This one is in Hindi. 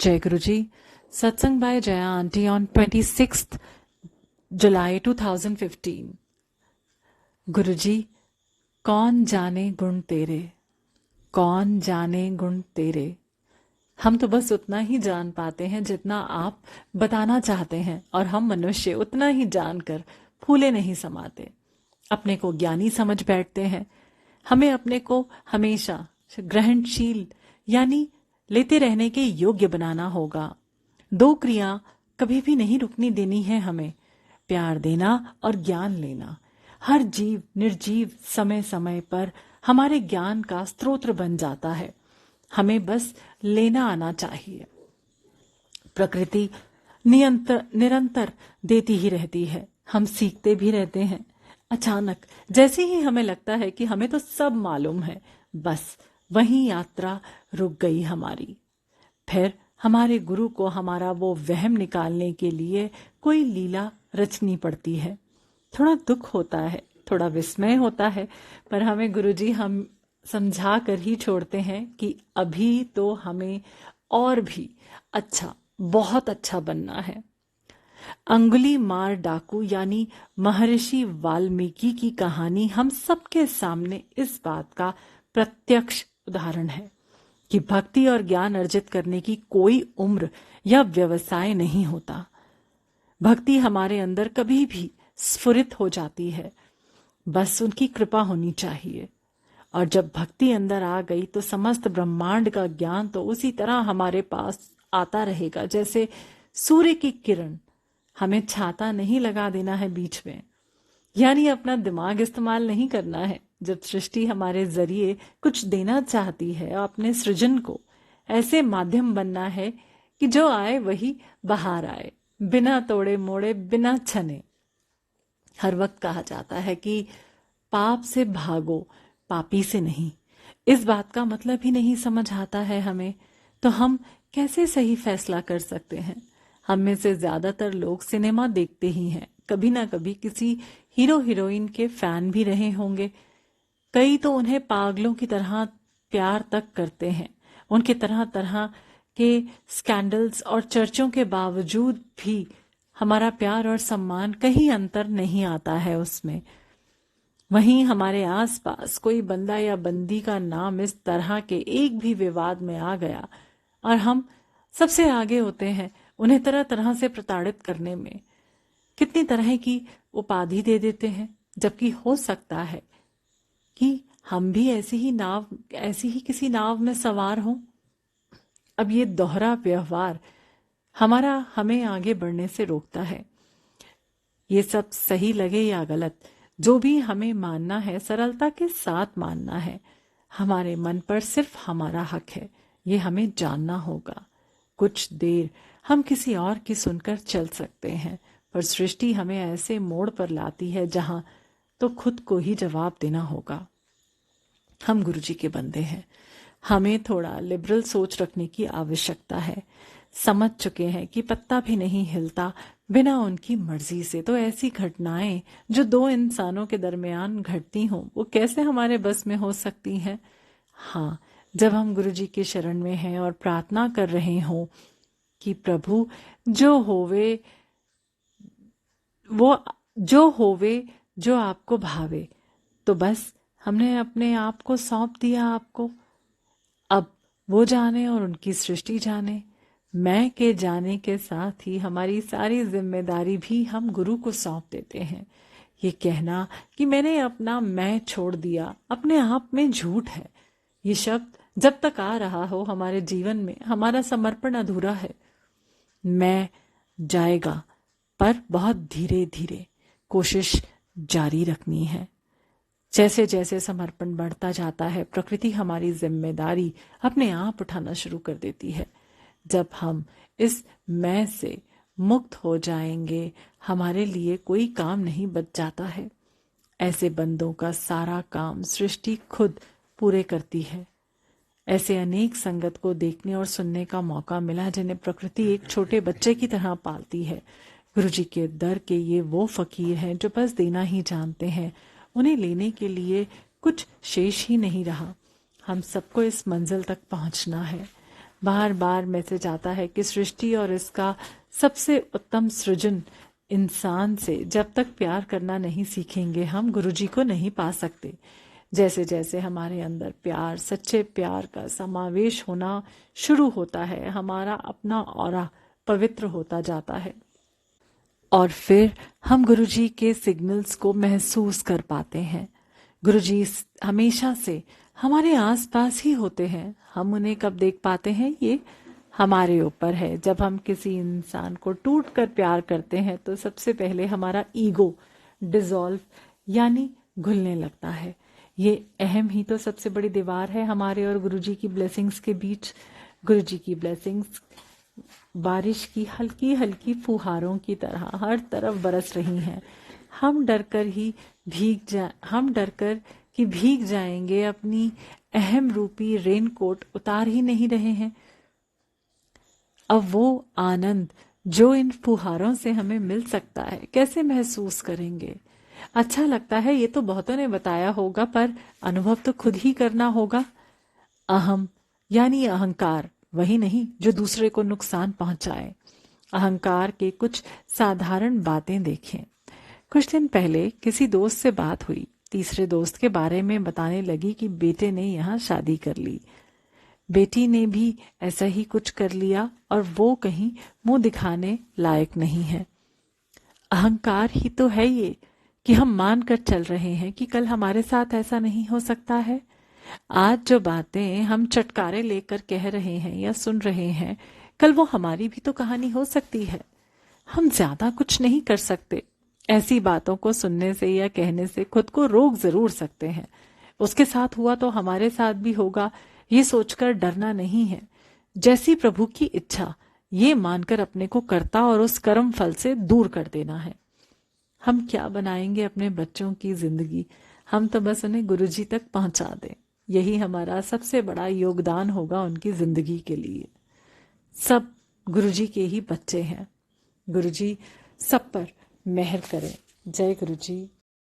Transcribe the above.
जय गुरु जी। सत्संग by Jaya aunty on 26th July 2015। गुरु जी, कौन जाने गुण तेरे, कौन जाने गुण तेरे। हम तो बस उतना ही जान पाते हैं जितना आप बताना चाहते हैं, और हम मनुष्य उतना ही जानकर फूले नहीं समाते। अपने को ज्ञानी समझ बैठते हैं। हमें अपने को हमेशा ग्रहणशील यानी लेते रहने के योग्य बनाना होगा। दो क्रिया कभी भी नहीं रुकनी देनी है हमें, प्यार देना और ज्ञान लेना। हर जीव निर्जीव समय समय पर हमारे ज्ञान का स्रोत बन जाता है। हमें बस लेना आना चाहिए। प्रकृति निरंतर देती ही रहती है, हम सीखते भी रहते हैं। अचानक जैसे ही हमें लगता है कि हमें तो सब मालूम है, बस वहीं यात्रा रुक गई हमारी। फिर हमारे गुरु को हमारा वो वहम निकालने के लिए कोई लीला रचनी पड़ती है। थोड़ा दुख होता है, थोड़ा विस्मय होता है, पर हमें गुरुजी हम समझा कर ही छोड़ते हैं कि अभी तो हमें और भी अच्छा, बहुत अच्छा बनना है। अंगुली मार डाकू यानी महर्षि वाल्मीकि की कहानी हम सबके सामने इस बात का प्रत्यक्ष उदाहरण है कि भक्ति और ज्ञान अर्जित करने की कोई उम्र या व्यवसाय नहीं होता। भक्ति हमारे अंदर कभी भी स्फुरित हो जाती है, बस उनकी कृपा होनी चाहिए। और जब भक्ति अंदर आ गई तो समस्त ब्रह्मांड का ज्ञान तो उसी तरह हमारे पास आता रहेगा जैसे सूर्य की किरण। हमें छाता नहीं लगा देना है बीच में, यानी अपना दिमाग इस्तेमाल नहीं करना है। जब सृष्टि हमारे जरिए कुछ देना चाहती है, अपने सृजन को ऐसे माध्यम बनना है कि जो आए वही बाहर आए, बिना तोड़े मोड़े, बिना छने। हर वक्त कहा जाता है कि पाप से भागो, पापी से नहीं। इस बात का मतलब ही नहीं समझ आता है हमें, तो हम कैसे सही फैसला कर सकते हैं। हम में से ज्यादातर लोग सिनेमा देखते ही हैं, कभी ना कभी किसी हीरो हीरोइन के फैन भी रहे होंगे। कई तो उन्हें पागलों की तरह प्यार तक करते हैं। उनके तरह तरह के स्कैंडल्स और चर्चों के बावजूद भी हमारा प्यार और सम्मान, कहीं अंतर नहीं आता है उसमें। वहीं हमारे आसपास कोई बंदा या बंदी का नाम इस तरह के एक भी विवाद में आ गया और हम सबसे आगे होते हैं उन्हें तरह तरह से प्रताड़ित करने में। कितनी तरह की उपाधि दे देते हैं, जबकि हो सकता है कि हम भी ऐसी ही किसी नाव में सवार हों। अब ये दोहरा व्यवहार हमें आगे बढ़ने से रोकता है। ये सब सही लगे या गलत, जो भी हमें मानना है सरलता के साथ मानना है। हमारे मन पर सिर्फ हमारा हक है, ये हमें जानना होगा। कुछ देर हम किसी और की सुनकर चल सकते हैं, पर सृष्टि हमें ऐसे मोड़ पर लाती है जहां तो खुद को ही जवाब देना होगा। हम गुरुजी के बंदे हैं, हमें थोड़ा लिबरल सोच रखने की आवश्यकता है। समझ चुके हैं कि पत्ता भी नहीं हिलता बिना उनकी मर्जी से, तो ऐसी घटनाएं जो दो इंसानों के दरमियान घटती हों वो कैसे हमारे बस में हो सकती हैं। हाँ, जब हम गुरुजी के शरण में हैं और प्रार्थना कर रहे हों कि प्रभु जो होवे जो आपको भावे, तो बस हमने अपने आप को सौंप दिया आपको। अब वो जाने और उनकी सृष्टि जाने। मैं के जाने के साथ ही हमारी सारी जिम्मेदारी भी हम गुरु को सौंप देते हैं। ये कहना कि मैंने अपना मैं छोड़ दिया अपने आप में झूठ है। ये शब्द जब तक आ रहा हो हमारे जीवन में, हमारा समर्पण अधूरा है। मैं जाएगा, पर बहुत धीरे धीरे कोशिश जारी रखनी है। जैसे जैसे समर्पण बढ़ता जाता है, प्रकृति हमारी जिम्मेदारी अपने आप उठाना शुरू कर देती है। जब हम इस मैं से मुक्त हो जाएंगे, हमारे लिए कोई काम नहीं बच जाता है। ऐसे बंदों का सारा काम सृष्टि खुद पूरे करती है। ऐसे अनेक संगत को देखने और सुनने का मौका मिला जिन्हें प्रकृति एक छोटे बच्चे की तरह पालती है। गुरुजी के दर के ये वो फकीर हैं जो बस देना ही जानते हैं, उन्हें लेने के लिए कुछ शेष ही नहीं रहा। हम सबको इस मंजिल तक पहुंचना है। बार बार मैसेज आता है कि सृष्टि और इसका सबसे उत्तम सृजन इंसान से जब तक प्यार करना नहीं सीखेंगे हम गुरुजी को नहीं पा सकते। जैसे जैसे हमारे अंदर प्यार, सच्चे प्यार का समावेश होना शुरू होता है, हमारा अपना ऑरा पवित्र होता जाता है और फिर हम गुरुजी के सिग्नल्स को महसूस कर पाते हैं। गुरुजी हमेशा से हमारे आसपास ही होते हैं, हम उन्हें कब देख पाते हैं ये हमारे ऊपर है। जब हम किसी इंसान को टूट कर प्यार करते हैं तो सबसे पहले हमारा ईगो डिसॉल्व यानी घुलने लगता है। ये अहम ही तो सबसे बड़ी दीवार है हमारे और गुरुजी की ब्लेसिंग्स के बीच। गुरुजी की ब्लेसिंग्स बारिश की हल्की हल्की फुहारों की तरह हर तरफ बरस रही हैं। हम डरकर कि भीग जाएंगे, अपनी अहम रूपी रेनकोट उतार ही नहीं रहे हैं। अब वो आनंद जो इन फुहारों से हमें मिल सकता है कैसे महसूस करेंगे? अच्छा लगता है, ये तो बहुतों ने बताया होगा, पर अनुभव तो खुद ही करना होगा। अहम यानी अहंकार वही नहीं जो दूसरे को नुकसान पहुंचाए। अहंकार के कुछ साधारण बातें देखें। कुछ दिन पहले किसी दोस्त से बात हुई। तीसरे दोस्त के बारे में बताने लगी कि बेटे ने यहाँ शादी कर ली, बेटी ने भी ऐसा ही कुछ कर लिया और वो कहीं मुंह दिखाने लायक नहीं है। अहंकार ही तो है ये कि हम मान कर चल रहे हैं कि कल हमारे साथ ऐसा नहीं हो सकता है। आज जो बातें हम चटकारे लेकर कह रहे हैं या सुन रहे हैं, कल वो हमारी भी तो कहानी हो सकती है। हम ज्यादा कुछ नहीं कर सकते। ऐसी बातों को सुनने से या कहने से खुद को रोक जरूर सकते हैं। उसके साथ हुआ तो हमारे साथ भी होगा, ये सोचकर डरना नहीं है। जैसी प्रभु की इच्छा ये मानकर अपने को कर्ता और उस कर्म फल से दूर कर देना है। हम क्या बनाएंगे अपने बच्चों की जिंदगी? हम तो बस उन्हें गुरुजी तक पहुंचा दें, यही हमारा सबसे बड़ा योगदान होगा उनकी जिंदगी के लिए। सब गुरुजी के ही बच्चे हैं। गुरुजी सब पर मेहर करें। जय गुरुजी।